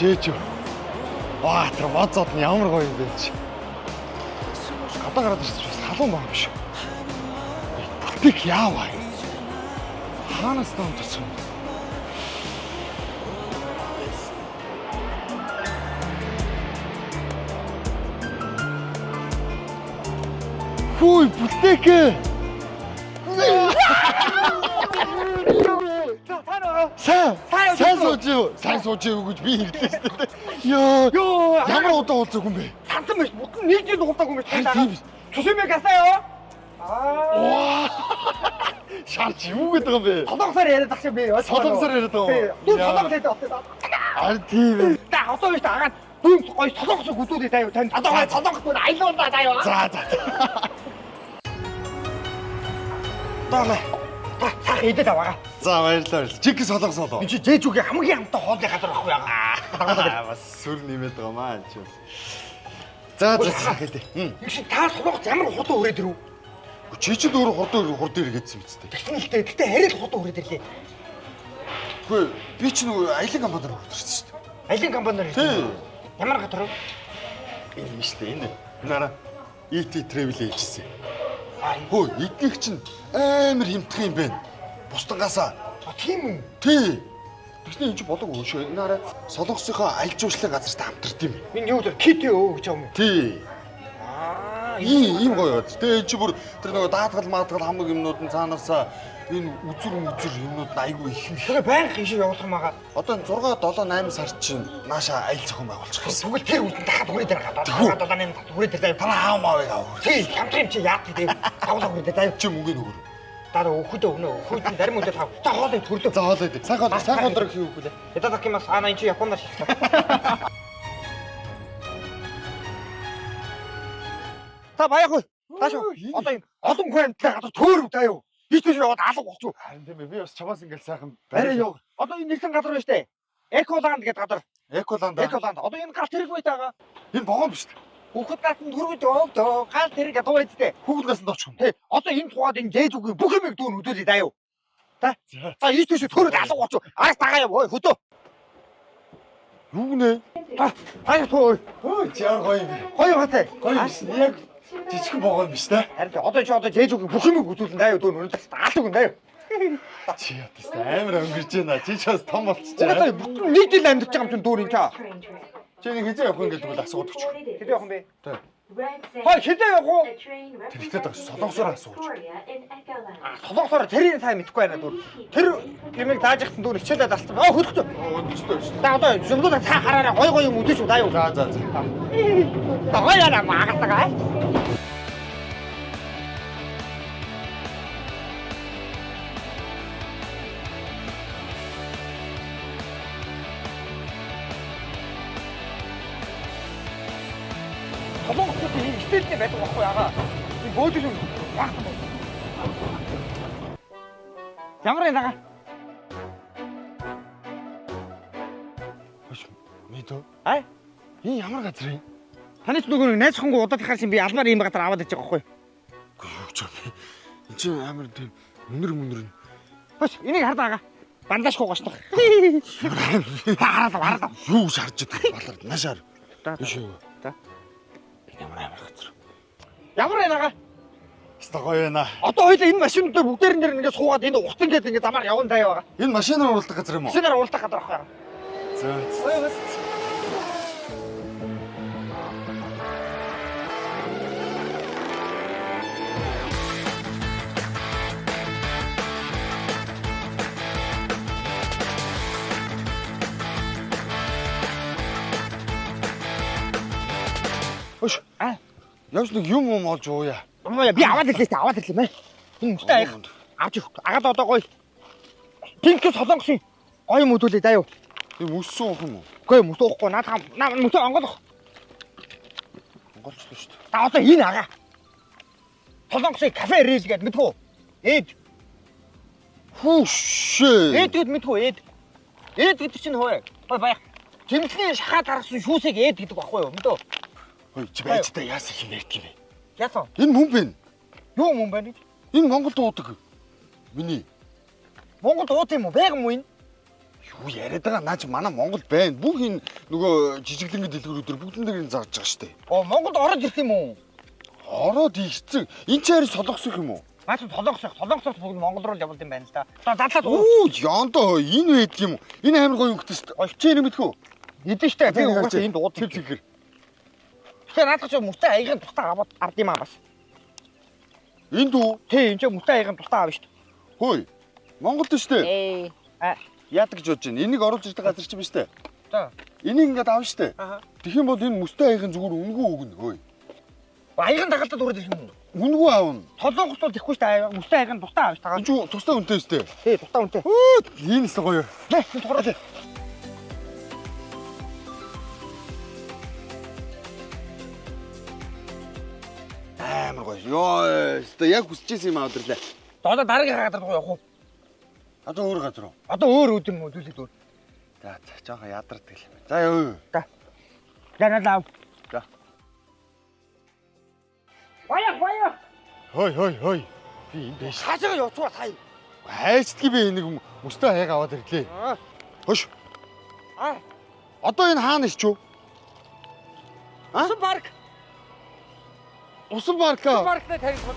Чээч. Ваа, тэр моцод нь ямар гоё юм бэ чи. Гадаа гараад ирсэн чинь салуун байгаа юм биш. Бүтик яаваа. Хаанаас таамдсан юм? Хүй, бүтик. Сайн сууж гэж би хэлсэн шүү дээ. Ёо, ямар удаа уулзаагүй юм бэ? Тансан биш, бүхэн нэг жил уулзаагүй юм байна. Чүсэмэ гасаа. Оо. Шаарч юу гэдэг юм бэ? Солонгосоор яриад тахшаа би. Солонгосоор яриад байгаа. Дүү солонгос яриад. Аа тийм ээ. Та одоо биш агаад дүү гоё солонгос хөдөлгөөд таяа тань. Одоо гоё солонгос бүр айлуулаа таяа. За. Таамаа. Та идэж аваа. За баярлалаа. Чиг солонгос болоо. Би чи жээжүүгийн хамгийн хамтаа хоолны газар ахгүй ягаа. Бас сүр нэмээд байгаа маа чи. За хэдэ. Чи та солонгос ямар хурдан өрөөд ирв? Чи ч өөр хурд иргэдсэн биз дээ. Тэгтээ арай л хурдан өрөөд ирлээ. Үгүй би ч нөгөө аялын компанид хурдэрсэн шүү дээ. Аялын компанид. Тийм. Ямар газар вэ? Энэ шүү дээ энэ. Нара ET travel хийжсэн. Хөө эдгийх чинь амар хэмтэх юм байна. Бусдангаасаа. Тийм үү? Тий. Тэгснэ энэ ч болоогүй шүү. Нара солонгосынхоо аялал жуулчлалын газартай хамтард юм. Энэ юу вэ? Кит юу гэж юм. Тий. Ийм гоё. Тэгээ чи бүр тэр нөгөө даатгал маатгал хамаг юмнууд нь цаанаасаа энэ үзүр юмнууд айгүй их юм. Тэгээ байнга ийшээ явуулах юм аа. Одоо 6 7 8 сар чинь нааша аялал зохион байгуулчих гэсэн. Тэгвэл тэр үлдэн дахад үрээд ирэх гадаа. 7 8 дахад үрээд ирэх. Танаа аав маавыг авах. Тий, хамтран юм чи яах гэдэг. Тавлаа үрээд заяа. Чи мөнгөний өгөр. Дараа өөхөдөө өгнө. Өөхөд зарим үедээ тав. Та хоолой төрлөө. За хоолой дээ. Сайн хоолой хийх үгүй лээ. Ядадакимас ана энэ чи Японоос шилжлээ. Та баяхгүй. Таашаа. Одоо энэ олон хүн амтлаа гадар төөрөв таа юу. Би ч яваад алга болчих. Харин тийм ээ. Би бас чамаас ингээл сайхан барай яв. Одоо энэ нэгэн газар байна штэ. Эколанд гэдэг газар. Эколанд. Одоо энэ гал тэрэг байт байгаа. Энэ богоон биш үү? Хүүхэд гатан дөрвөд өөвдөө гал тэрэг ядуу байт дээ. Хүүхэд гасан доочих юм. Тий. Одоо энэ тухайд энэ дээж үгүй бүх юмыг дүүн хөдөлөө даа юу. Та. За ийш тийш төрөд алга болчих. Арай тагаа яв хөдөө. Юу нэ? Аяа тоо. Ой, чаар гоё юм. Гоё хатай. Гоё биш. Яг жижиг богоон биш те. Харин одоо чи дээж үгүй бүх юмыг хөдөлнө даа юу дүүн өнөд алга үгүй даа юу. Чи ятаа амар өнгөрж байна. Чи ч бас том болчихж Одоо байна. бүтэн нэг жил амьдарч байгаа юм чинь дүүр юм чаа. Чи нэг хизээ явах юм гэдэг бол асууад өгч. Хэд явах юм бэ? Тий. Хой хэдэ явах уу? Тэрэгтэй даа солонгосоор асууж. Солонгосоор тэрийн сайн мэдэхгүй байна дүүр. Тэр юмыг тааж ихтэн дүүр хичээлээд алсан. Хөдөлтөө. Өндөртэй. Та одоо зөмбөлөө та хараараа гой юм үдэж үү даа юу. За. Та гоё яана магатагаа. Солонгосууд ийм стилтэй байдаг байхгүй яага. Энэ бөөдөл юм багтан байна. Ямар яага? Хош мэдөө. Аа? Энэ ямар газар юм? Таны ч нөгөө найз хонго удаад ихаар шин би алмаар ийм газар аваад иж байгаа байхгүй. Юу ч юм. Энд чинь амар тийм мөнөр. Хош энийг хардаа. Бандаж гоошдох. Хараад. Юу шарж идэх болоод наашаар. Биш үү? За. Ямар газар. Ямар яага? Хаста гоё байна. Одоо хоёул энэ машинууд бүгдээр нэр ингээд суугаад энэ утсан гээд ингээд замаар явна даа байгаа. Энэ машинаар уулдах газар юм уу? Машинаар уулдах газар байхгүй. За. Хош. Яаж нэг юм олж ууя. Би аваад ирлээ мэ. Энэ мөстэй аяг. Авч их. Агаад одоо гоё. Пинк солонгосын гоё юм өдөлээ даа юу. Тийм өссөн уух юм уу? Үгүй мөс уухгүй. Наад мөсөө онгоолох. Онголчлоо шүү дээ. Та одоо энэ ага. Солонгосын кафе рил гэдэг мэдгүй. Эд. Хүүшээ. Эд гэд мэдгүй эд. Эд гэдэг чинь хөөе. Бай баях. Жимсний шахаад гаргасан шүүсийг эд гэдэг баггүй юу? Мэдөө. Хөөе чи байжтай яасан юм ярьд юм бэ? Яасан? Энэ хүн бэ? Юу юм бэ? Энэ Монголд уудаг. Миний. Монголд уут юм уу? Байг юм уу энэ? Юу яриад байгаа наа чи манай Монгол байна. Бүх энэ нөгөө жижиглэнгийн дэлгүүрүүд бүгдэн дээр зарж байгаа шүү дээ. Оо Монголд орж ирэх юм уу? Ороод ийцэг. Энд чи харин солонгосох юм уу? Маш солонгосоос бүгд Монгол руу явуулсан байна л да. Задлаад Оо яндаа энэ байдаг юм уу? Энэ амар гоё өнгөтэй шүү дээ. Чи энэ мэдхүү? эдэн штэ. Би угаасаа энд ууд цэв цэвэр. Тэгэхээр наадах чи мөстэй аягийн тустай аваад ард юм аа бас. Энд үү? Тий, энэ ч мөстэй аягийн тустай аав штэ. Хөөе. Монголд шүү дээ. Яадаг гэж бодож байна. Энийг оруулж ирдэг газар чи биш үү? За. Энийг ингээд аав шүү дээ. Аха. Тэгэх юм бол энэ мөстэй аягийн зүгээр үнгүү өгнө. Хөөе. Аягийн дагалдаад үрээд ирэх юм уу? Үнгүү аавна. Солонгос бол тэхгүй штэ. Мөстэй аягийн тустай аав штэ. Энд юу тустай үнэтэй шүү дээ. Тий, тустай үнэтэй. Өө, энэ л гоё. Нэ, энэ тухараа. Амар гоё. Йоо, өстө яг хүсчихсэн юм авдрлаа. Одоо дараагийн газар руу явах уу? Одоо өөр газар уу? Одоо өөр үдэн мөдүүлээд өөр. За, жоохон ядардаг л. За, ёо. Жаналаа. За. Баяа. Хой. Би энд байж. Хаашаа явцгаа сая. Хайцдгийг би нэг мөстэй хаяг аваад ирлээ. Хош. Аа. Одоо энэ хаана ич юу? Усан парк. Усан парк аа. Парктай тарих бол.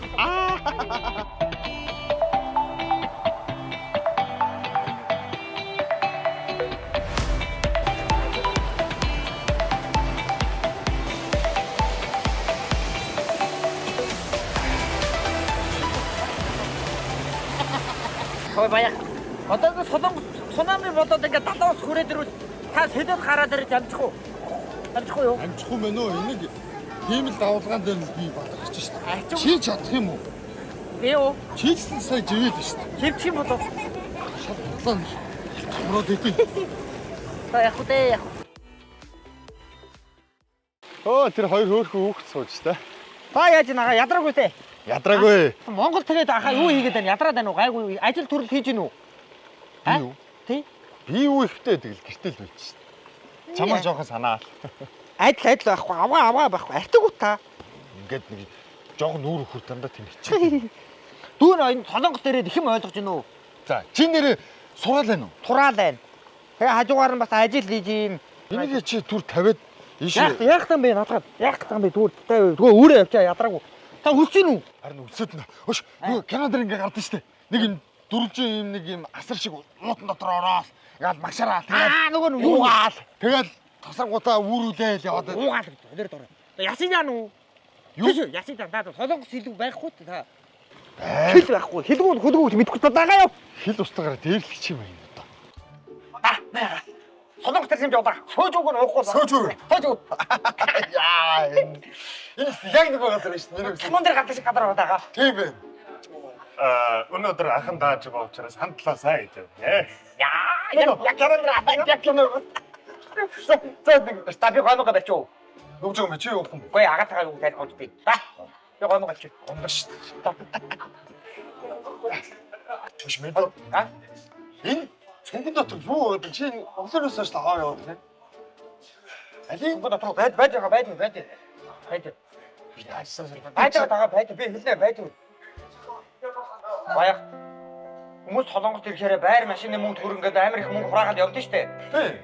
Хой баяа. Одоо энэ солонгос цунами болоод ингээд далаас хүрээд ирвэл та сэдэд гараад ирж амжих уу? Амжих уу юу? Амжих юм байна уу? Энийг тийм л давлгаан дээр л би батгах гэж байна. Ачаа. Чи чадах юм уу? Би юу? Чийгсэн сая живээд байна шүү дээ. Живчих юм болов? Шал батлаа. Хамраад идэв. За яг үдээ. Оо, тэр хоёр хөөхөн хүүхд сууж та. Та яаж нага ядраагүй те? Ядраагүй. Монгол тэгээд ахаа юу хийгээд байна? Ядраад байна уу? Гайгүй ажил төрөл хийж гинүү? Би юу? Тий? Би юу ихтэй тэгэл гэртэл байж шүү дээ. Чамаа жоохон санаа. Адил байхгүй, аваа байхгүй. Артиг уу та? Ингээд нэг жоохон нүүр өхөр дандаа тийм хичээ. Дүүн энэ солонгос дээрээ их юм ойлгож гинүү? За, чи нэрээ сураал байна уу? Тураал байна. Тэгээ хажуугаар нь бас ажил хийж юм. Энийг чи түр тавиад ийш. Яах юм бэ надад? Яах юм бэ? Зүгээр өөрөө явчаа ядраагүй. Та хүсэж гин үү? Харин үлсэт нэ. Хөөш, нөгөө кинодэр ингээ гардаг штэ. Нэг юм дөрвжин юм нэг юм асар шиг уутан дотор ороод ингээл магшараа тэгээд Нөгөө нь юугаал. тэгэл тасаргуудаа үүрүүлээл яваад. Уугаал гэж өдөр дөрөө. Ясин яа нүү? Юу? Ясин даа солонгос хэлэг байхгүй та. Хэл байхгүй. Хэлгүүд хөлгүүд мэдхгүй та дагаа юу? Хил устгаараа дээрлэх юм байна одоо. Аа. Солонгос төрсөн юм яваа. Сөөжүүг нь уухгүй. Сөөжүүг. Яа. Энэ яг нэг газар шүү дээ. Командир гадаг шиг гадар байгаа. Тийм байна. Өнөөдөр ахын дааж байгаа учраас хамтлаасаа гэдэг. Яа, яг командир. Та би гомог барьч юу? Нүгж байгаа мэ чи юу юм? Гүй агатгаа юу гэж бодож би. Би гомог барьч. Гомдор шүү дээ. Чөш мэд. Энэ цэнгэн дотор юу гэдэг чи өглөөс хойш аваа яваад тийм. Алин гоо дотор байж байгаа байж. Би таашсан сар. Байж байгаа байж би хэлнэ байж. Баяа. Хүмүүс солонгос ирэхээр байр машины мөнгө төрөнгөд амар их мөнгө хураагаад явдсан шүү дээ. Тийм.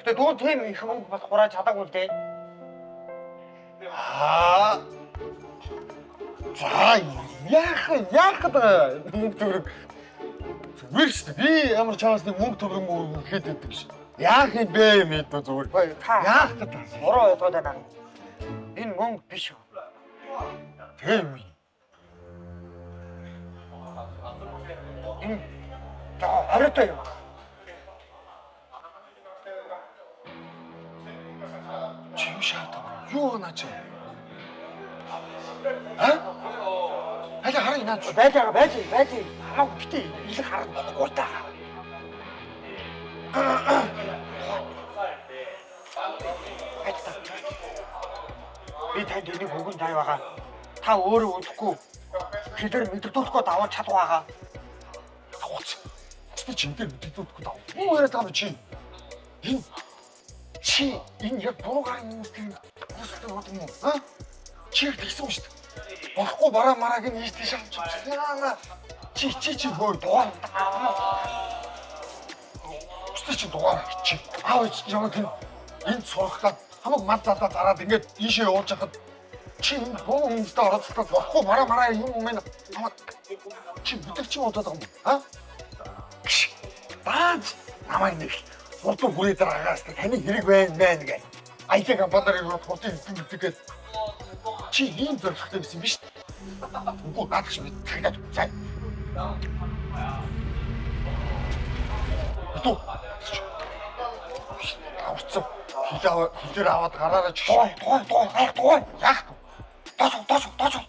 Гэтэ дүү тийм их мөнгө бас хурааж чадаагүй л дээ. За яах гэдэг мөнгө төгрөг. Зүгээр шүү дээ. Би ямар чамаас нэг мөнгө төгрөг мөнгө ихэд байдаг ш. Яах юм бэ мэдээ зүгээр. Яах гэдэг. Буруу ойлгоод байна. Энэ мөнгө биш үү? Тийм. Энэ хараатай юм. Чим шатаа. Юу наач? Хаяа хараа инаач. Байж. Аа битээ илэг хараад болохгүй та. Би танд энийг бүгэн тай байгаа. Та өөрөө өдөхгүй. Хэлээр мэдэрдүүлэхгүй даваад чадах байгаа. Аваач. Чи чиндэр мэддэггүй даа. Юу яриад байгаа чи? Энэ яг буруугаар юм тийм үстэй юм уу? Чи тэгсэн шүү дээ. Болохгүй бараа марааг нь ийш тийш авч яана. Чи хөө доо. бусдыг чинь дугаар чи. Аав чи яг энд сурахад хамаг мал задаа зараад ингээд ийшээ явуулж хахад чи энэ боо юмстай оролцоход болохгүй мараа юм юм хамаг чи бүдэг чи удаад байгаа юм. А? Баач намайг нэг урд хүрээ дараагаас таны хэрэг байна гэх. IT компаниар ирээд хурдан хэлдэг чи ийм зорилготой байсан биз дээ. Үгүй наад чи цагаад цай. Ту. Авцсан. Хилээр аваад гараараа чи. Туй. Яах вэ? Тосоо.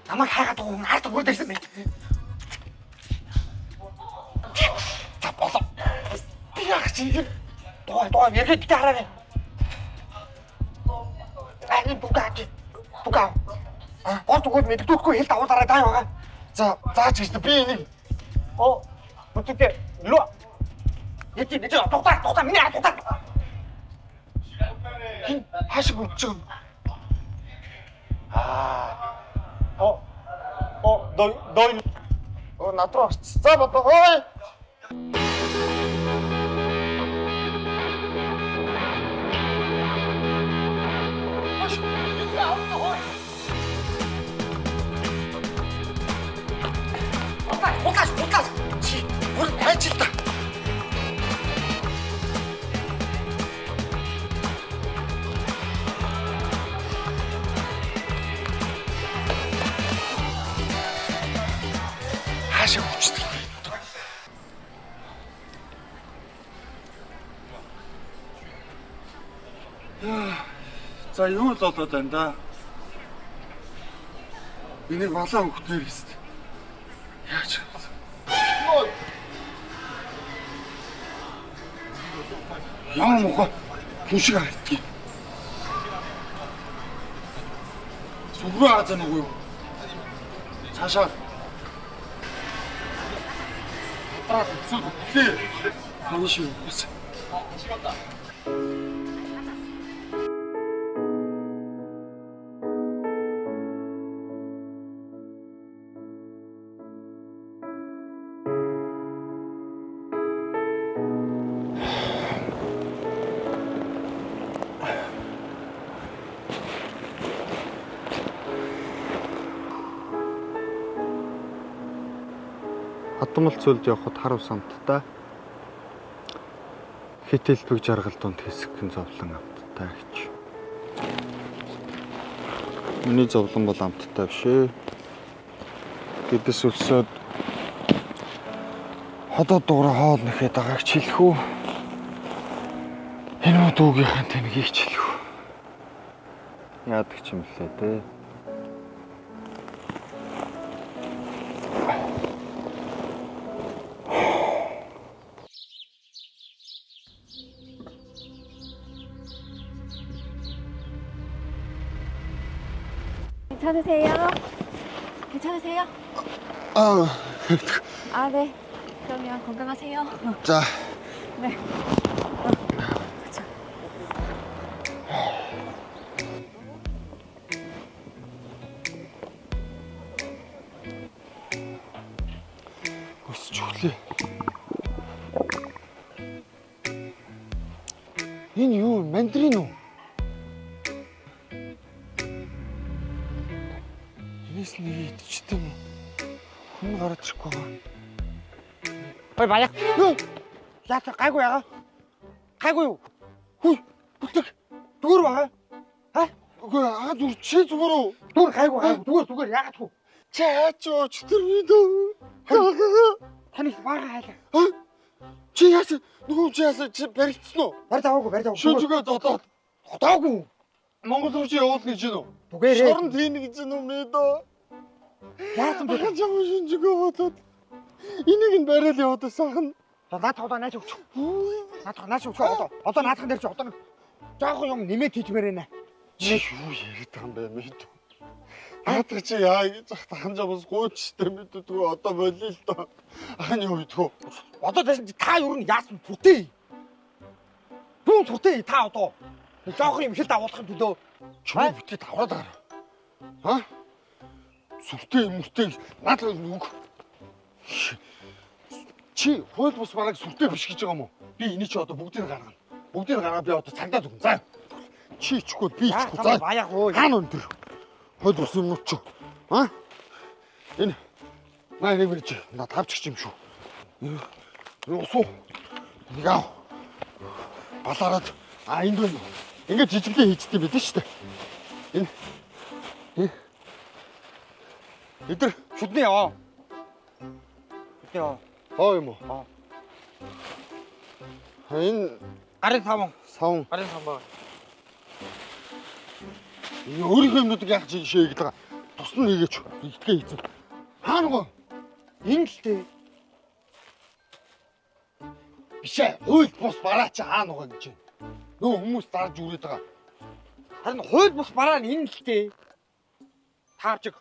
Намайг хайгаад хард өгөөдсэн бэ. За болоо. Би яах чи? Туй яриад тэ хараа. Ани бугаа. Орд өгөөд мэддэггүй хэл давуулаарай даа яага. За ч гэж би энийг бүтээе. Лөө. Яти нэг тогтаа миний тогтаа. Хин хашиг өгч. Ой. Надруу орц. За бодоо. Ой. Угаас. Чи бүр хайчилта. Хаашаа хүчтэй. За юу л болоод байна да. Энийг балаа хөхтнэр хэвчээ. Яаж вэ? Яа мохо түшиг хайтгий. Сүрүү хаазаа нүгөө юу? Цаашаа. Траа зүг. Хаа шиг үс. Хадмал цөлд явхад хар ус амттай. Хитэлбэг жаргал донд хэсэгхэн зовлон амттай гэж. Миний зовлон бол амттай биш ээ. Гэдэс өлсөд ходоо дуурай хоол нэхэд байгаагч хэлэх үү? Энэ мод үгийнхэн тэнгийг ч хэлэх үү? Яадаг ч юм лээ дээ. 괜찮으세요? 네. 그러면 건강하세요. 자. 네. 그쵸. Өсч өглөө. Энэ юу мандарин уу? Энэс нэг идчихтэй юм уу? Хүн гараад ирэхгүй байгаа. Ой баяа. Яа гайгүй яага. Гайгүй юу? Хүй бүтэг. Зүгээр байгаа. Ха? Үгүй зүгээр чи зүгээр үү? Зүгээр гайгүй. Зүгээр яагаад вэ? Чаач өчтөр видео. Таны бага хайлаа. Чи яасан? Нөгөө чи яасан? Чи баригдсан уу? Барь даваагүй. Шүнжгээ зодоод. Зодоогүй. Монгол руу чи явуулна гэж байна уу? Түгээрээ. Шорон тийм гэж байна уу мэдээ? Яасан бэ? Жаа шүнжгээ бодоод. Энийг нь бариад яваад сайхан. Наатаа нааш өгч. Нааш өгч одоо наатхан дээр чи одоо нэг жоохон юм нэмээд хиймээр байна. Чи юу яриад байгаа юм бэ мэдээ? Наатаа чи яа гэж ханжаабас гуйчтэй мэддэггүй одоо болио л доо. Ани үйдгөө. Одоо та юу н яасан бүтээ. Бүү бүтээ та одоо. Жоохон юм хэл давуулахын төлөө. Чүмээ бүтээ давраад байгаа. Ха? Сүртэй юм үртэй надад үг. Чи Чи хууль бус бараг сүртэй биш гэж байгаа юм уу? Би энийг чи одоо бүгдийг гаргана. Бүгдийг гаргаад би одоо цагдаад өгнө. За. Чи ичихгүй би ичихгүй. За. Баяг өө. Хаана өндөр? Хууль бус юм уу чи? А? Энэ наа нэг мэрч на тавч юм шүү. Усуу. Нэг аа. Балаараад энд байна. Ингээд жижиглээ хийчихдээ мэдэн шүү дээ. Энэ. Эдэр Шүдний яваа. Шүдний яваа. хоо юм уу? Энэ Гарын савн. савн. Гарын савн баг. Энэ өөрийнхөө юмнуудыг яах гэж шээ гэдэг. Тусна нэгээч. Игтгээ хийцэн. Хаана гоо? Энэ л дээ. Бишээ. Хууль бус бараач хаана гоо гэж. Нөө хүмүүс дарж үрээд байгаа. Харин хууль бус бараа нь энэ л дээ. Таавчиг.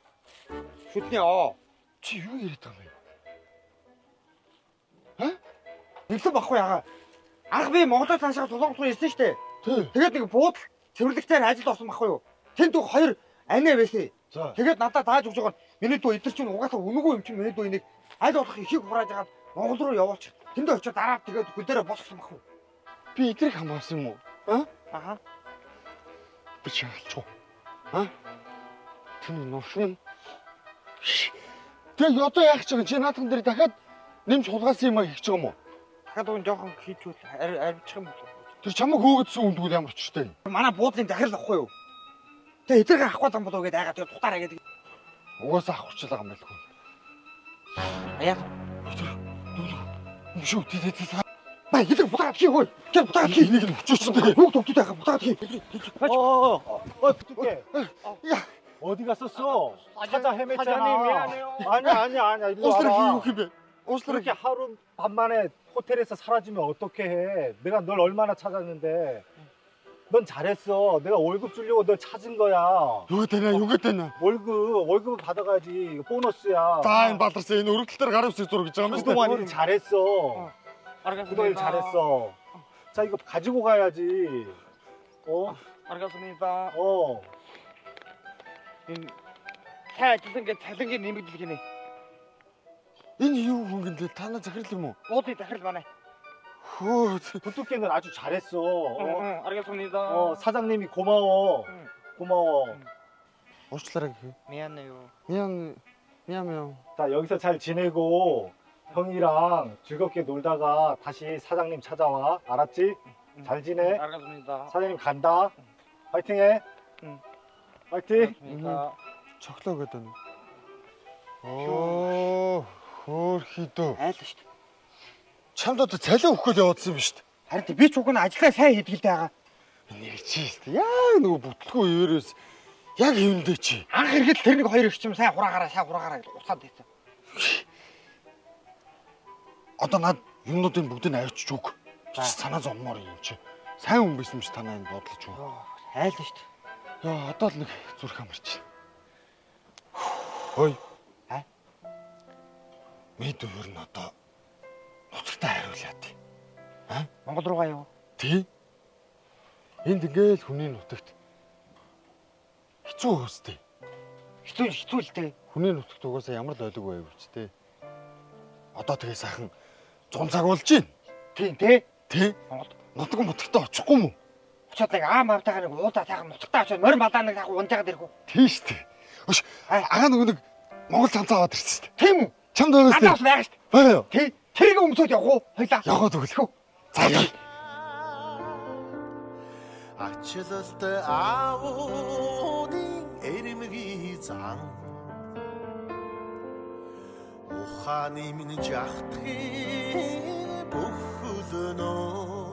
Шүдний яваа. Чи юу яриад байгаа юм бэ? Нэлээд баггүй ягаа. Анх би Монголоо цаашаа тулгуур ирсэн шүү дээ. Тий. Тэгээд нэг буудал цэвэрлэгтээр ажилд орсон баггүй юу. Тэнд дүү хоёр анаа байсан. За. Тэгээд надад дааж өгч байгаа. Миний дүү эдэр чинь угаасаа үнэгүй юм чинь миний дүү энийг аль болох ихийг хурааж агаад Монгол руу явуулчих. Тэнд очиод дараа тэгээд хөлөөрөө босгосон баггүй. Би эдрийг хамгаалсан юм уу? А? Аха. Би шаалчих. А? Тэний нушин. Тэгээ одоо яах гэж байгаа чи наадхан дээр дахиад нэмж хулгайлсан юм а хийх гэж байгаа юм уу? Дахиад уун жоохон хийчихвэл арвчих юм бол. Тэр чамаг хөөгдсөн үндгүүд ямар ч штэ. Манай буудлын захирал ахгүй юу? Тэгээ эдрийг авахгүй юм болов гэдээ айгаад тэгээд тутаараа гэдэг. Угаасаа авахч л байгаа юм байлгүй. Аяа. Шүү тий. Бай эдрийг бутаад хий хөөе. Тэр бутаад хий. Энийг нь өчөөсөн тэгээ. Хүүхд төвдөд байхаа бутаад хий. 어떻게? 야, 어디 갔었어? 찾아 헤맸잖아. 사장님, 미안해요. 아니야. 일로 옷을 와라. 이렇게 배. 옷을 그렇게 하루 반만에 호텔에서 사라지면 어떻게 해? 내가 널 얼마나 찾았는데. 넌 잘했어. 내가 월급 주려고 널 찾은 거야. 요게 되나. 월급을 받아가야지. 이거 보너스야. 자, 받았어. 이 노릇 때를 가르쳐 주도록 있잖아. 그동안 일 잘했어. 그동안 일 잘했어. 자, 이거 가지고 가야지. 알겠습니다. 새 잘생긴 님들이네. Энэ юу хүн гэнэ танаа захирал юм уу? 어디 захирал 많아. Хөө. 부뚜께는 아주 잘했어. 알겠습니다. 사장님이 고마워. 고마워. уучлаарай гэх. 미안해요. 미안. 자, 여기서 잘 지내고 형이랑 즐겁게 놀다가 다시 사장님 찾아와. 알았지? 잘 지내. 알겠습니다. 사장님 간다. 파이팅해. 파이팅. 알겠습니다. Цоглоо гэдэг нь. Оо, хөөрхийдөө. айлаа шүү дээ. Чамд одоо цалин өгөх гээд явуулсан юм шүү дээ. Харин би ч уг нь ажиллаа сайн хийдэг л байгаа. Нэг чи шүү дээ. Яг нөгөө бүтлгүй ерөөс яг юмдээ чи. Анх ирэхэд тэр нэг хоёр их юм сайн хураагаараа гэж уцаад байсан. Одоо над юмнуудын бүгдийг авчиж өг. Би санаа зовмоор юм чи. Сайн хүн байсан юм чи танаа энэ бодлож өг. Айлаа шүү дээ. Яа, одоо л нэг зүрх амарч. Хөөе. Мэд өөр нь одоо нутагтаа хариулаад тий. Монгол руугаа юу? Тий. Энд ингээл хүний нутагт хэцүү хөстэй. Хэцүү л дээ. Хүний нутагт угаасаа ямар л ойлог байв ч тий. Одоо тэгээ сайхан 100 цаг болж байна. Тийм тий. Тий. Нутагтаа очихгүй мүү? Очоод нэг аавтайгаа нэг уудаа сайхан нутагтаа очоод морин балаа нэг сайхан унжаагаад ирэхгүй. Тий штэ. Өш агаа нэг Монгол цанцаа аваад ирсэн штэ. Тийм үү? Чамд байгаас тий. Надаас байгаа штэ. Байгаа юу? Тий. Тэрийг өмсөд явах уу? Хойлоо. Яваад өглөө. За яа. 아찔할 때 아오니 에리미기 장 오하니민 자트기 부흐드노